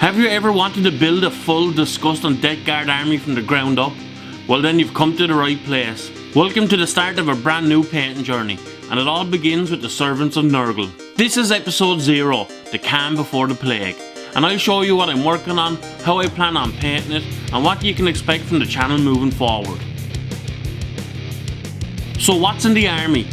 Have you ever wanted to build a full disgusting Death Guard army from the ground up? Well then you've come to the right place. Welcome to the start of a brand new painting journey, and it all begins with the servants of Nurgle. This is episode 0, the calm before the plague, and I'll show you what I'm working on, how I plan on painting it, and what you can expect from the channel moving forward. So what's in the army?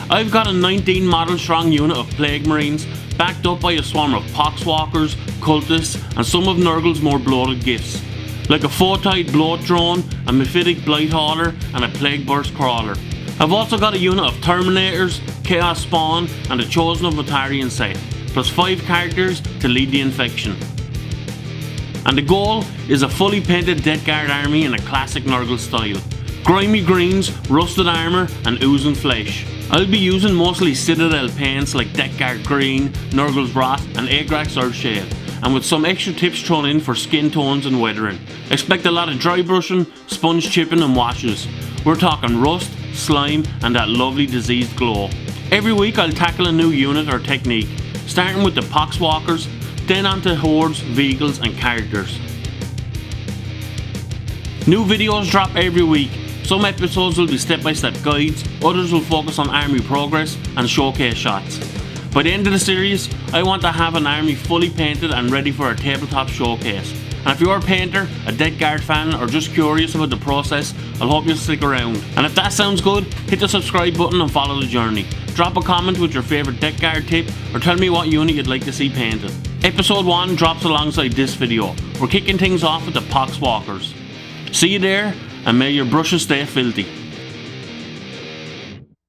I've got a 19 model strong unit of Plague Marines, backed up by a swarm of Poxwalkers, cultists, and some of Nurgle's more bloated gifts, like a Photite Bloat Drone, a Mephitic Blight Hauler, and a Plague Burst Crawler. I've also got a unit of Terminators, Chaos Spawn, and a Chosen of Otarian set, plus 5 characters to lead the infection. And the goal is a fully painted Death Guard army in a classic Nurgle style. Grimy greens, rusted armour, and oozing flesh. I'll be using mostly Citadel paints like Death Guard Green, Nurgle's Wrath, and Agrax Earthshade, and with some extra tips thrown in for skin tones and weathering. Expect a lot of dry brushing, sponge chipping and washes. We're talking rust, slime, and that lovely diseased glow. Every week I'll tackle a new unit or technique, starting with the Poxwalkers, then onto hordes, vehicles and characters. New videos drop every week. Some episodes will be step-by-step guides, others will focus on army progress and showcase shots. By the end of the series, I want to have an army fully painted and ready for a tabletop showcase. And if you're a painter, a Death Guard fan, or just curious about the process, I'll hope you'll stick around. And if that sounds good, hit the subscribe button and follow the journey. Drop a comment with your favourite Death Guard tip, or tell me what unit you'd like to see painted. Episode 1 drops alongside this video. We're kicking things off with the Poxwalkers. See you there, and may your brushes stay filthy.